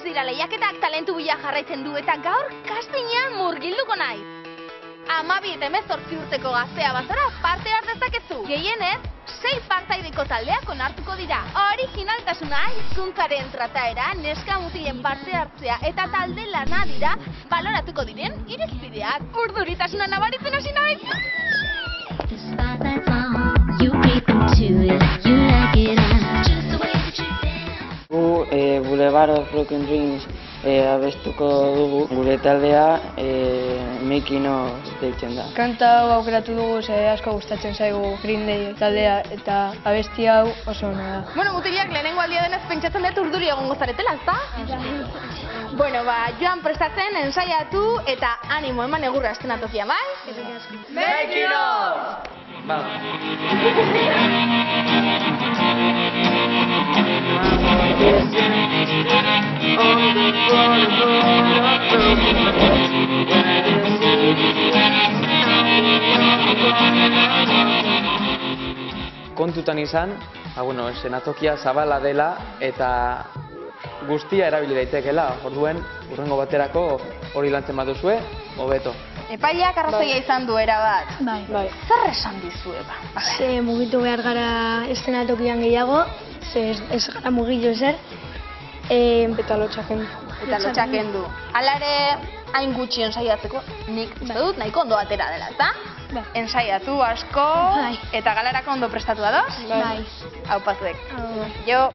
ez dira lehiaketak talentu bila jarraitzen du eta gaur castingean murgilduko naiz. 12 eta 18 urteko gaztea bazara parte har dezakezu. Gehienez, 6 partaideko taldeak onartuko dira. Originaltasuna, hizkuntzaren trataera, neska mutilen parte hartzea eta talde lana dira baloratuko diren irizpideak. Urduritasuna nabaritzen hasi naiz. Boulevard of Broken Dreams abestuko dugu. Gure taldea Making of deitzen da. Kanta hau aukeratu dugu ze asko gustatzen zaigu Green Day taldea eta abesti hau oso ona da. Bueno, mutilak lehenengo aldia denez pentsatzen dut urduri egongo zaretela, ezta? Bueno, joan prestatzen, ensaiatu eta animo eman egurra eszenatokian, bai? Making of! Kontutan izan, eszenatokia zabala dela eta guztia erabili daitekeela. Orduen, hurrengo baterako hori lantzen baduzue, hobeto. Epaileak arrazoia izan du erabat. Bai. Zer esan dizue ba? Ze mugitu behar gara eszenatokian gehiago, ze ez gara mugitu ezer, eta lotxaken. Eta lotxaken du. Hala ere, hain gutxi ensaiatzeko, nik uste dut nahiko ondo atera dela, ezta? Ensaiatu asko, eta galerako ondo prestatu ados? Bai. Hau pazuek. Jo.